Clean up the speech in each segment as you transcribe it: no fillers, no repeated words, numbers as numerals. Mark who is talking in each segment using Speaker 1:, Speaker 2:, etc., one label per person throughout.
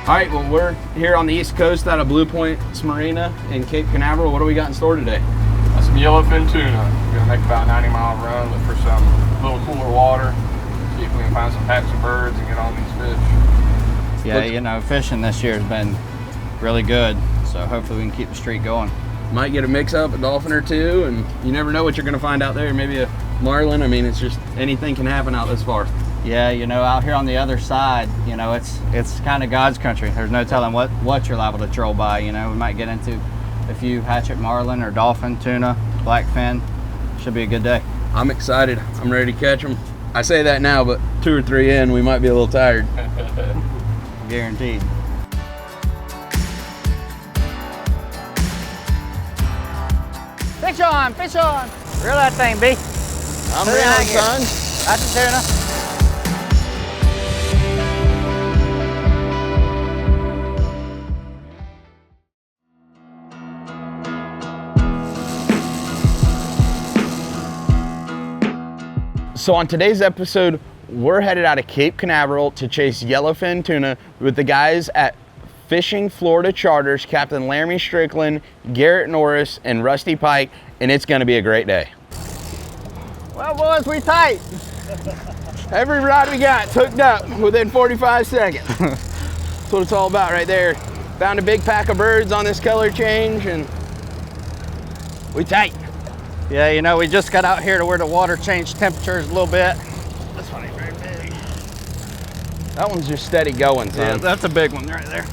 Speaker 1: All right, well, we're here on the East Coast out of Blue Point Marina in Cape Canaveral. What do we got in store today?
Speaker 2: That's some yellowfin tuna. We're gonna make about a 90-mile run, look for some little cooler water, see if we can find some packs of birds and get on these fish.
Speaker 3: Yeah, you know, fishing this year has been really good, so hopefully we can keep the streak going.
Speaker 1: Might get a mix up, a dolphin or two, and you never know what you're gonna find out there. Maybe a marlin. I mean, it's just anything can happen out this far.
Speaker 3: Yeah, you know, out here on the other side, you know, it's kind of God's country. There's no telling what you're liable to troll by. You know, we might get into a few hatchet marlin or dolphin, tuna, blackfin. Should be a good day.
Speaker 1: I'm excited. I'm ready to catch them. I say that now, but 2 or 3 in, we might be a little tired.
Speaker 3: Guaranteed. Fish on, fish on. Reel that thing, B.
Speaker 1: I'm reeling, son.
Speaker 3: That's a tuna.
Speaker 1: So on today's episode, we're headed out of Cape Canaveral to chase yellowfin tuna with the guys at Fishing Florida Charters, Captain Laramie Strickland, Garrett Norris, and Rusty Pike, and it's gonna be a great day.
Speaker 3: Well, boys, we tight.
Speaker 1: Every rod we got hooked up within 45 seconds. That's what it's all about right there. Found a big pack of birds on this color change, and we tight.
Speaker 3: Yeah, you know, we just got out here to where the water changed temperatures a little bit.
Speaker 1: This one ain't very big. That one's just steady going, son.
Speaker 3: Yeah, that's a big one right there.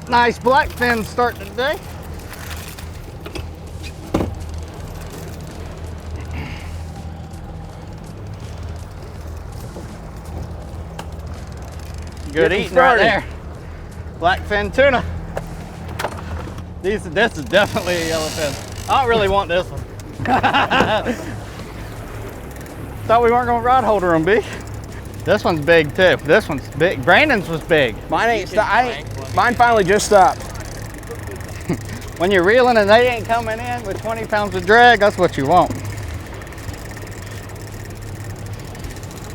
Speaker 3: Nice blackfin start to the day. Good eating right there. Blackfin tuna. This is definitely a yellowfin. I don't really want this one. Thought we weren't gonna rod holder them, B. This one's big too. This one's big. Brandon's was big.
Speaker 1: Mine ain't mine finally just stopped.
Speaker 3: When you're reeling and they ain't coming in with 20 pounds of drag, that's what you want.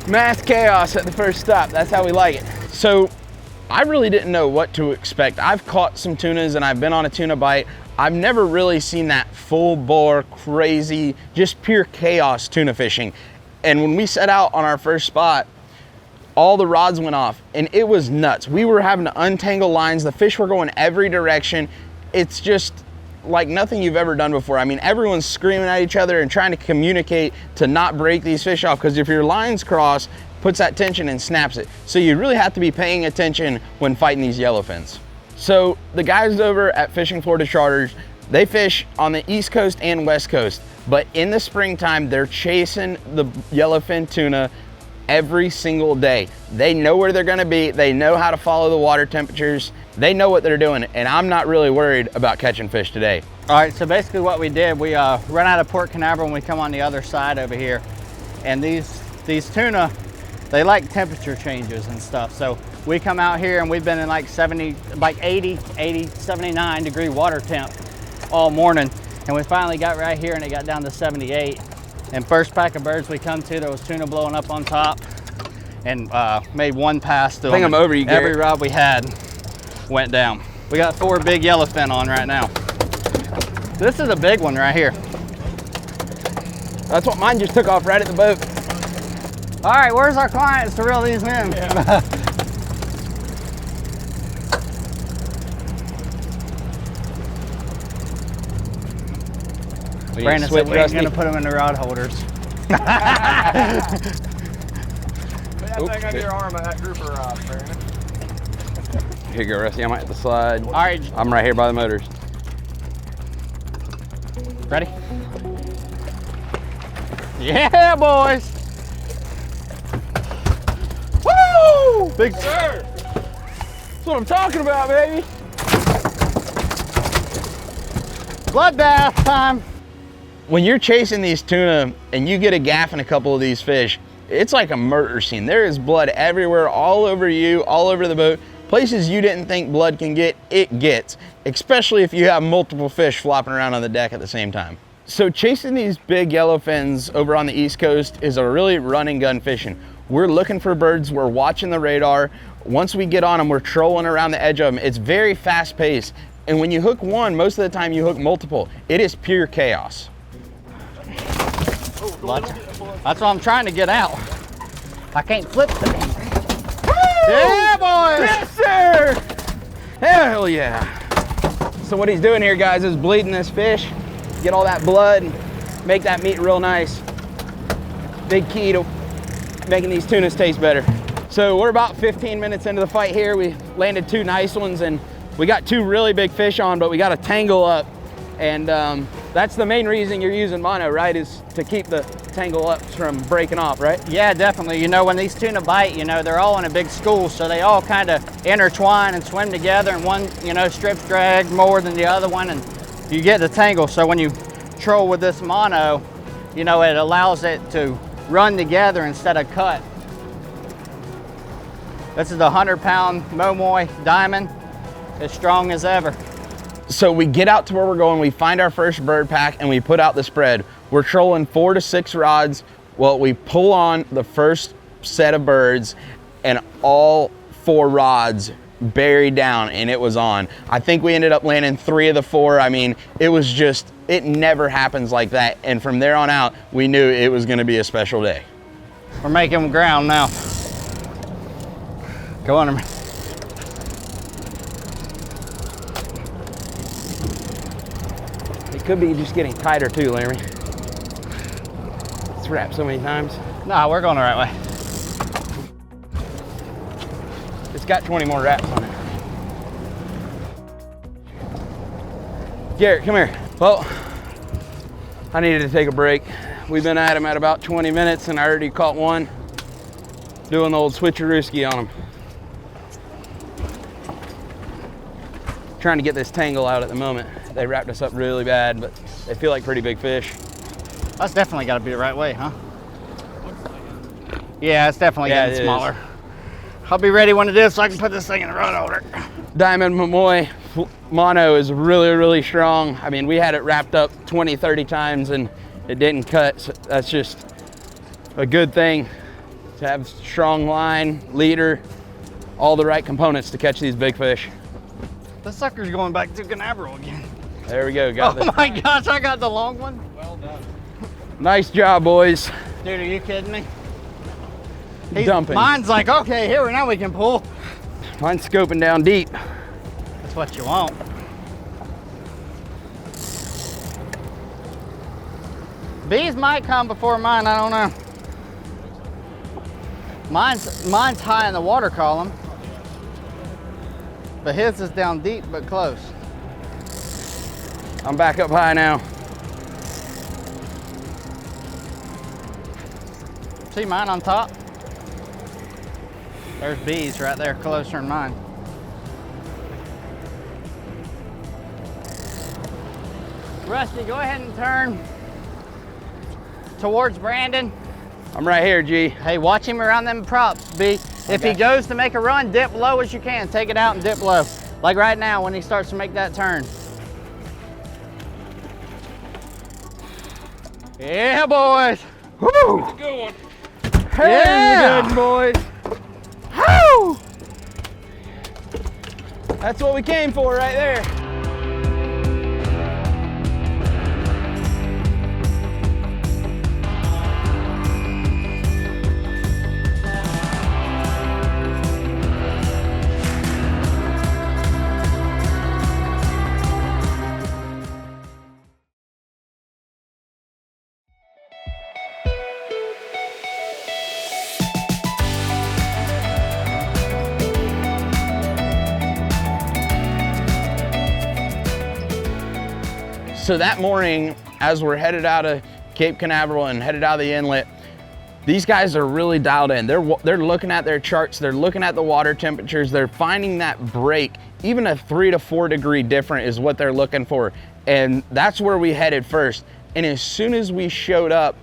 Speaker 1: Mass chaos at the first stop. That's how we like it. So I really didn't know what to expect. I've caught some tunas and I've been on a tuna bite. I've never really seen that full bore, crazy, just pure chaos tuna fishing. And when we set out on our first spot, all the rods went off and it was nuts. We were having to untangle lines. The fish were going every direction. It's just like nothing you've ever done before. I mean, everyone's screaming at each other and trying to communicate to not break these fish off, because if your lines cross, puts that tension and snaps it. So you really have to be paying attention when fighting these yellowfins. So the guys over at Fishing Florida Charters, they fish on the East Coast and West Coast, but in the springtime, they're chasing the yellowfin tuna every single day. They know where they're gonna be. They know how to follow the water temperatures. They know what they're doing, and I'm not really worried about catching fish today.
Speaker 3: All right, so basically what we did, we run out of Port Canaveral and we come on the other side over here. And these tuna, they like temperature changes and stuff. So we come out here and we've been in like 80, 79 degree water temp all morning. And we finally got right here and it got down to 78. And first pack of birds we come to, there was tuna blowing up on top, and made one pass to them.
Speaker 1: I think I'm over you, Garrett.
Speaker 3: Every rod we had went down. We got 4 big yellowfin on right now. This is a big one right here.
Speaker 1: That's what mine just took off right at the boat.
Speaker 3: All right, where's our clients to reel these in? Yeah. Brandon said we ain't gonna put them in the rod holders.
Speaker 2: Put that thing under your arm of that grouper rod, Brandon.
Speaker 1: Here you go, Rusty. I might have to slide.
Speaker 3: All right.
Speaker 1: I'm right here by the motors.
Speaker 3: Ready? Yeah, boys. Woo! Big
Speaker 2: Sir!
Speaker 1: That's what I'm talking about, baby.
Speaker 3: Bloodbath time.
Speaker 1: When you're chasing these tuna and you get a gaff in a couple of these fish, it's like a murder scene. There is blood everywhere, all over you, all over the boat. Places you didn't think blood can get, it gets, especially if you have multiple fish flopping around on the deck at the same time. So chasing these big yellowfins over on the East Coast is a really run and gun fishing. We're looking for birds, we're watching the radar. Once we get on them, we're trolling around the edge of them. It's very fast paced. And when you hook one, most of the time you hook multiple. It is pure chaos.
Speaker 3: That's what I'm trying to get out. I can't flip the thing. Yeah, boys!
Speaker 1: Yes, sir! Hell yeah. So what he's doing here, guys, is bleeding this fish, get all that blood, and make that meat real nice. Big key to making these tunas taste better. So we're about 15 minutes into the fight here. We landed 2 nice ones, and we got 2 really big fish on, but we got a tangle up. And that's the main reason you're using mono, right? Is to keep the tangle ups from breaking off, right?
Speaker 3: Yeah, definitely. You know, when these tuna bite, you know, they're all in a big school, so they all kind of intertwine and swim together, and one, you know, strips drag more than the other one, and you get the tangle. So when you troll with this mono, you know, it allows it to run together instead of cut. This is the 100-pound Momoy Diamond, as strong as ever.
Speaker 1: So we get out to where we're going, we find our first bird pack, and we put out the spread. We're trolling 4 to 6 rods. Well, we pull on the first set of birds, and all 4 rods buried down, and it was on. I think we ended up landing 3 of the 4. I mean, it was just, it never happens like that. And from there on out, we knew it was gonna be a special day.
Speaker 3: We're making ground now. Go on.
Speaker 1: It could be just getting tighter too, Larry. It's wrapped so many times.
Speaker 3: No, we're going the right way.
Speaker 1: It's got 20 more wraps on it. Garrett, come here. Well, I needed to take a break. We've been at him at about 20 minutes and I already caught one doing the old switcherooski on him. Trying to get this tangle out at the moment. They wrapped us up really bad, but they feel like pretty big fish.
Speaker 3: That's definitely got to be the right way, huh? Yeah, it's definitely getting smaller. I'll be ready when it is so I can put this thing in the rod holder.
Speaker 1: Diamond Momoy mono is really, really strong. I mean, we had it wrapped up 20, 30 times and it didn't cut. So that's just a good thing to have strong line, leader, all the right components to catch these big fish.
Speaker 3: This sucker's going back to Canaveral again.
Speaker 1: There we go. Got
Speaker 3: oh my gosh, I got the long one.
Speaker 2: Well done.
Speaker 1: Nice job, boys.
Speaker 3: Dude, are you kidding me?
Speaker 1: Dumping.
Speaker 3: Mine's like, okay, here, now we can pull.
Speaker 1: Mine's scoping down deep.
Speaker 3: That's what you want. Bees might come before mine, I don't know. Mine's high in the water column, but his is down deep but close.
Speaker 1: I'm back up high now.
Speaker 3: See mine on top? There's bees right there closer than mine. Rusty, go ahead and turn towards Brandon.
Speaker 1: I'm right here, G.
Speaker 3: Hey, watch him around them props, B. If he goes to make a run, dip low as you can. Take it out and dip low. Like right now when he starts to make that turn. Yeah, boys.
Speaker 1: Woo!
Speaker 2: That's a good one.
Speaker 1: Yeah, good boys. Woo! That's what we came for right there. So that morning, as we're headed out of Cape Canaveral and headed out of the inlet, these guys are really dialed in. They're looking at their charts, they're looking at the water temperatures, they're finding that break. Even a 3 to 4 degree different is what they're looking for. And that's where we headed first. And as soon as we showed up,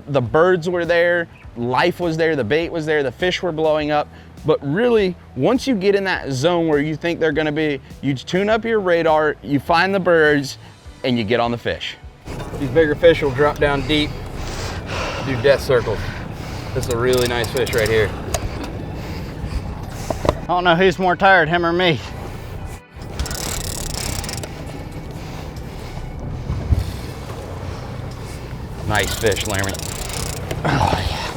Speaker 1: the birds were there, life was there, the bait was there, the fish were blowing up. But really, once you get in that zone where you think they're gonna be, you tune up your radar, you find the birds, and you get on the fish. These bigger fish will drop down deep, do death circles. This is a really nice fish right here.
Speaker 3: I don't know who's more tired, him or me.
Speaker 1: Nice fish, Laramie.
Speaker 3: Oh, yeah.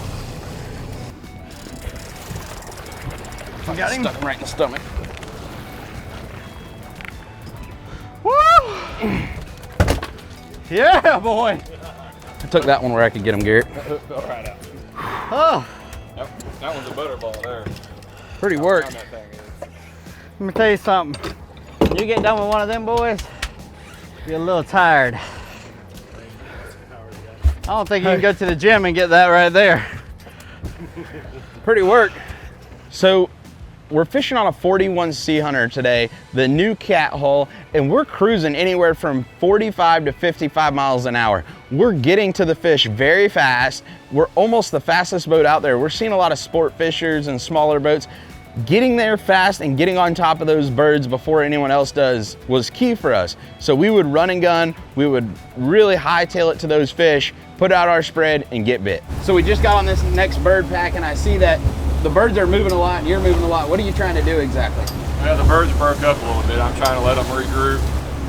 Speaker 3: I got him.
Speaker 1: Stuck him right in the stomach.
Speaker 3: Woo! Yeah, boy.
Speaker 1: I took that one where I could get him, Garrett.
Speaker 2: That hook fell right out.
Speaker 3: Oh,
Speaker 2: That one's a butterball there.
Speaker 1: Pretty work.
Speaker 2: How that thing is.
Speaker 3: let me tell you something. When you get done with one of them boys, you're a little tired. I don't think you can go to the gym and get that right there.
Speaker 1: Pretty work. So we're fishing on a 41C Hunter today, the new cat hull, and we're cruising anywhere from 45 to 55 miles an hour. We're getting to the fish very fast. We're almost the fastest boat out there. We're seeing a lot of sport fishers and smaller boats. Getting there fast and getting on top of those birds before anyone else does was key for us. So we would run and gun, we would really hightail it to those fish, put out our spread, and get bit. So we just got on this next bird pack, and I see that the birds are moving a lot and you're moving a lot. What are you trying to do exactly?
Speaker 2: Well, the birds broke up a little bit. I'm trying to let them regroup.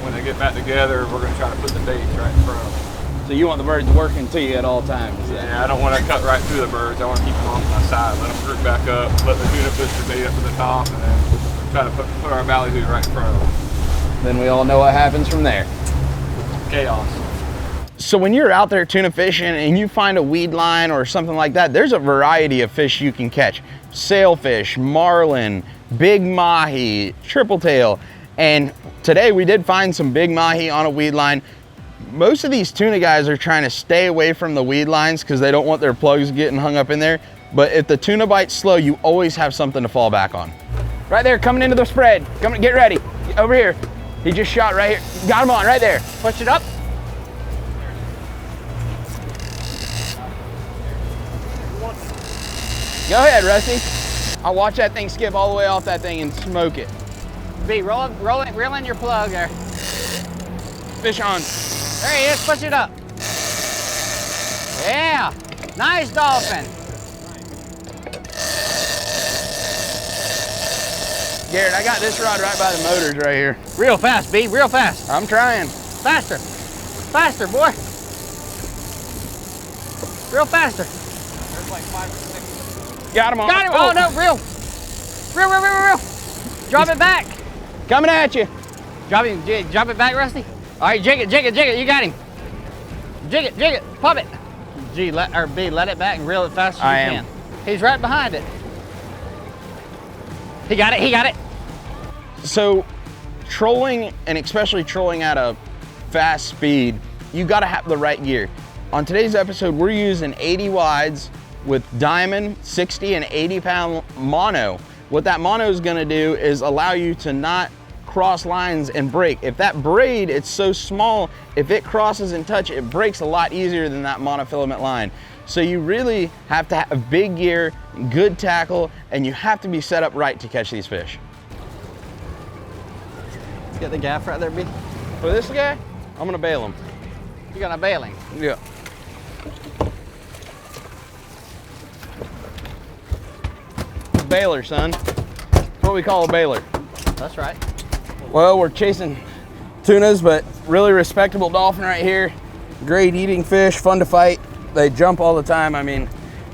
Speaker 2: When they get back together, we're going to try to put the baits right in front of them.
Speaker 1: So you want the birds working to you at all times?
Speaker 2: Yeah, I don't want to cut right through the birds. I want to keep them on my side, let them group back up, let the tuna push the bait up to the top, and then try to put our ballyhoo right in front of them.
Speaker 1: Then we all know what happens from there.
Speaker 2: Chaos.
Speaker 1: So when you're out there tuna fishing and you find a weed line or something like that, there's a variety of fish you can catch. Sailfish, marlin, big mahi, triple tail. And today we did find some big mahi on a weed line. Most of these tuna guys are trying to stay away from the weed lines because they don't want their plugs getting hung up in there. But if the tuna bite's slow, you always have something to fall back on. Right there, coming into the spread. Come, get ready. Over here. He just shot right here. Got him on right there. Push it up. Go ahead, Rusty. I'll watch that thing skip all the way off that thing and smoke it.
Speaker 3: B, reel in your plug there.
Speaker 1: Fish on.
Speaker 3: There he is, push it up. Yeah, nice dolphin.
Speaker 1: Garrett, I got this rod right by the motors right here.
Speaker 3: Real fast, B, real fast.
Speaker 1: I'm trying.
Speaker 3: Faster, faster, boy. Real faster.
Speaker 2: There's like 5 or 6.
Speaker 1: Got him on.
Speaker 3: Got him, oh no, reel. Reel. Drop it back.
Speaker 1: Coming at you.
Speaker 3: Drop it back, Rusty. All right, jig it, you got him. Jig it, pop it. G, let it back and reel it fast as you can. He's right behind it. He got it.
Speaker 1: So trolling, and especially trolling at a fast speed, you gotta have the right gear. On today's episode, we're using 80 wides with diamond 60 and 80 pound mono. What that mono is gonna do is allow you to not cross lines and break. If that braid, it's so small, if it crosses and touch, it breaks a lot easier than that monofilament line. So you really have to have big gear, good tackle, and you have to be set up right to catch these fish.
Speaker 3: Let's get the gaff right there, B.
Speaker 1: For this guy, I'm gonna bail him.
Speaker 3: You're gonna bail him.
Speaker 1: Yeah. Bailer, son. That's what we call a bailer.
Speaker 3: That's right.
Speaker 1: Well, we're chasing tunas, but really respectable dolphin right here. Great eating fish, fun to fight. They jump all the time. I mean,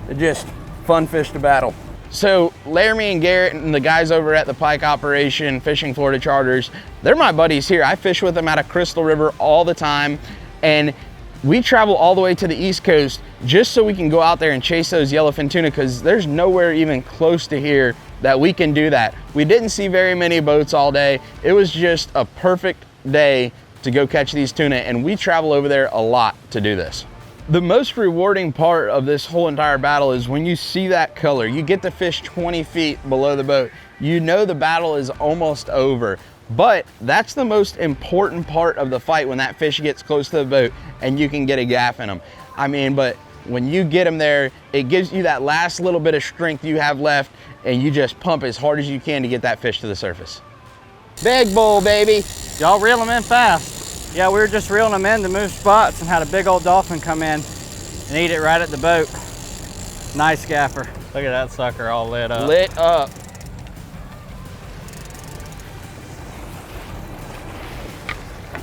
Speaker 1: they're just fun fish to battle. So Laramie and Garrett and the guys over at the Pike operation, Fishing Florida Charters, they're my buddies here. I fish with them out of Crystal River all the time. And we travel all the way to the East Coast just so we can go out there and chase those yellowfin tuna, because there's nowhere even close to here that we can do that. We didn't see very many boats all day. It was just a perfect day to go catch these tuna, and we travel over there a lot to do this. The most rewarding part of this whole entire battle is when you see that color. You get to fish 20 feet below the boat. You know the battle is almost over. But that's the most important part of the fight, when that fish gets close to the boat and you can get a gaff in them. I mean, but when you get them there, it gives you that last little bit of strength you have left, and you just pump as hard as you can to get that fish to the surface. Big bull, baby.
Speaker 3: Y'all reel them in fast. Yeah, we were just reeling them in to move spots and had a big old dolphin come in and eat it right at the boat. Nice gaffer. Look at that sucker all lit up.
Speaker 1: Lit up.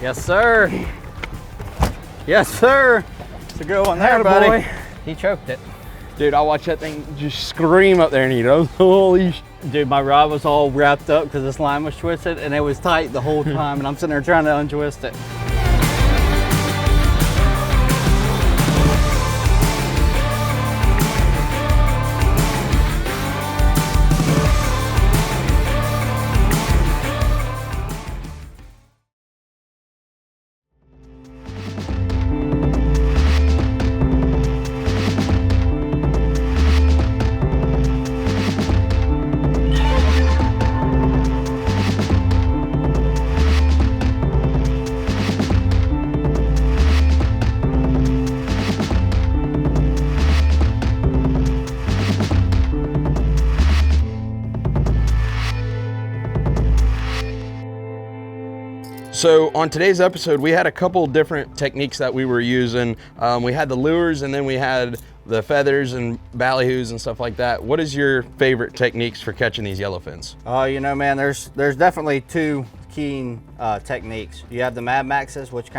Speaker 3: Yes, sir. Yes, sir. It's a good one there, buddy.
Speaker 1: Boy.
Speaker 3: He choked it.
Speaker 1: Dude, I watched that thing just scream up there and eat. Holy sh.
Speaker 3: Dude, my rod was all wrapped up because this line was twisted and it was tight the whole time, and I'm sitting there trying to untwist it.
Speaker 1: So on today's episode, we had a couple different techniques that we were using. We had the lures, and then we had the feathers and ballyhoos and stuff like that. What is your favorite techniques for catching these yellowfins?
Speaker 3: Oh, you know, man, there's definitely two keen techniques. You have the Mad Maxes, which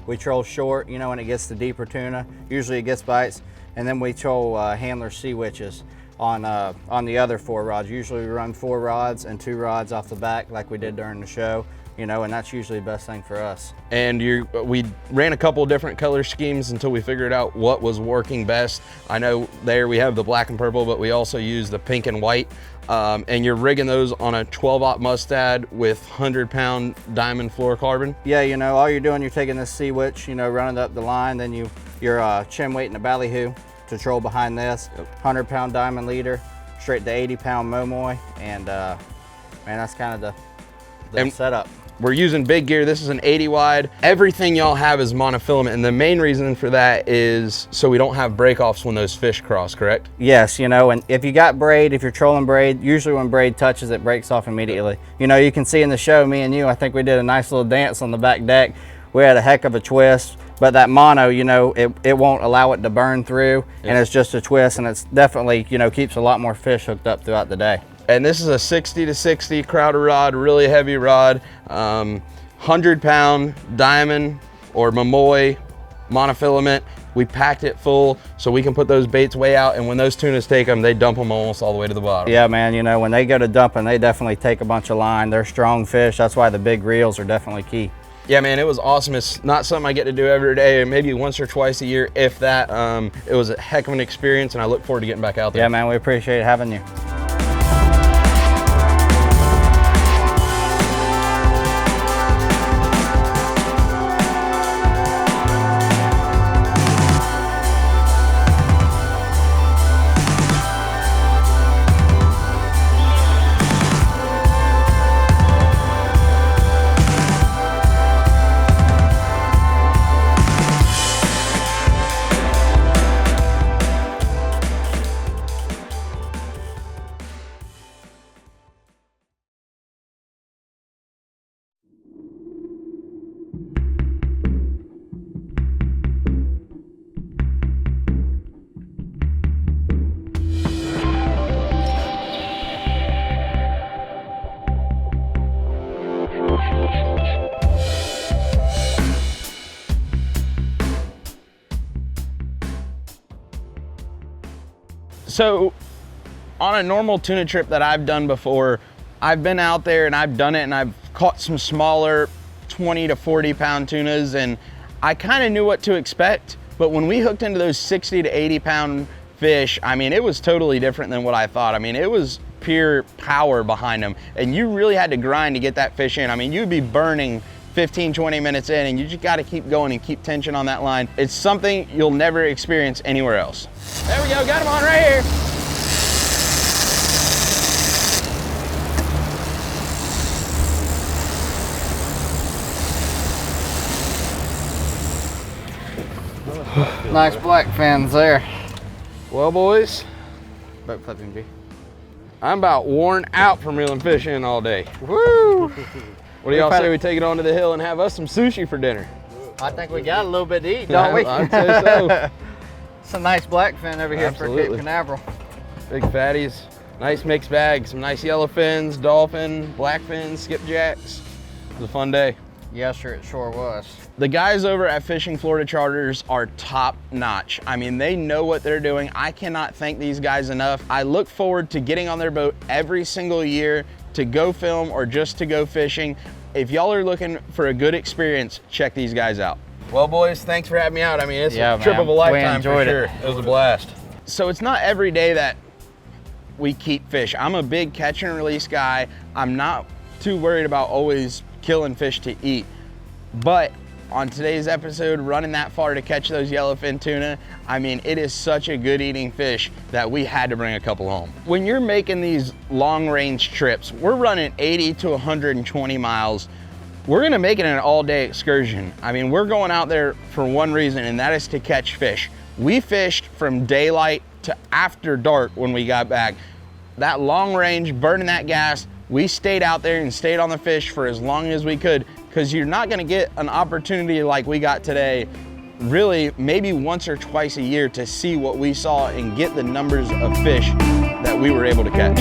Speaker 3: we troll short, you know, when it gets to deeper tuna. Usually it gets bites. And then we troll handler sea witches on the other 4 rods. Usually we run 4 rods and 2 rods off the back like we did during the show. You know, and that's usually the best thing for us.
Speaker 1: And we ran a couple different color schemes until we figured out what was working best. I know there we have the black and purple, but we also use the pink and white. And you're rigging those on a 12-aught mustad with 100-pound diamond fluorocarbon.
Speaker 3: Yeah, you know, all you're doing, you're taking this sea witch, you know, running up the line, then you're chin weighting a ballyhoo to troll behind this. 100-pound diamond leader, straight to 80-pound momoy, and man, that's kind of the setup.
Speaker 1: We're using big gear. This is an 80 wide. Everything y'all have is monofilament, and the main reason for that is so we don't have break-offs when those fish cross, correct?
Speaker 3: Yes, you know, and if you got braid, if you're trolling braid, usually when braid touches, it breaks off immediately. You know, you can see in the show, me and you, I think we did a nice little dance on the back deck. We had a heck of a twist, but that mono, you know, it won't allow it to burn through, and it's just a twist, and it's definitely, you know, keeps a lot more fish hooked up throughout the day.
Speaker 1: And this is a 60 to 60 Crowder rod, really heavy rod, 100-pound diamond or momoy monofilament. We packed it full so we can put those baits way out, and when those tunas take them, they dump them almost all the way to the bottom.
Speaker 3: Yeah, man, you know, when they go to dumping, they definitely take a bunch of line. They're strong fish. That's why the big reels are definitely key.
Speaker 1: Yeah, man, it was awesome. It's not something I get to do every day, maybe once or twice a year, if that. It was a heck of an experience, and I look forward to getting back out there.
Speaker 3: Yeah, man, we appreciate having you.
Speaker 1: So on a normal tuna trip that I've done before, I've been out there and I've done it, and I've caught some smaller 20 to 40-pound tunas, and I kind of knew what to expect. But when we hooked into those 60 to 80-pound fish, I mean, it was totally different than what I thought. I mean, it was pure power behind them, and you really had to grind to get that fish in. I mean, you'd be burning 15, 20 minutes in, and you just got to keep going and keep tension on that line. It's something you'll never experience anywhere else. There we go, got him on right here.
Speaker 3: Nice black fins there.
Speaker 1: Well, boys,
Speaker 3: Boat flipping B.
Speaker 1: I'm about worn out from reeling fish in all day.
Speaker 3: Woo!
Speaker 1: What do y'all say we take it on to the hill and have us some sushi for dinner?
Speaker 3: I think we got a little bit to eat, don't we?
Speaker 1: I'd say so.
Speaker 3: It's a nice blackfin over here for
Speaker 1: Absolutely.
Speaker 3: Cape Canaveral.
Speaker 1: Big fatties. Nice mixed bag. Some nice yellowfins, dolphin, blackfins, skipjacks. It was a fun day.
Speaker 3: Yes, sir, it sure was.
Speaker 1: The guys over at Fishing Florida Charters are top notch. I mean, they know what they're doing. I cannot thank these guys enough. I look forward to getting on their boat every single year to go film or just to go fishing. If y'all are looking for a good experience, check these guys out. Well, boys, thanks for having me out. I mean, it's a trip of a lifetime for sure. It was a blast. So it's not every day that we keep fish. I'm a big catch and release guy. I'm not too worried about always killing fish to eat. But on today's episode, running that far to catch those yellowfin tuna, I mean, it is such a good eating fish that we had to bring a couple home. When you're making these long range trips, we're running 80 to 120 miles. We're gonna make it an all day excursion. I mean, we're going out there for one reason, and that is to catch fish. We fished from daylight to after dark when we got back. That long range, burning that gas, we stayed out there and stayed on the fish for as long as we could, because you're not gonna get an opportunity like we got today, really maybe once or twice a year, to see what we saw and get the numbers of fish that we were able to catch.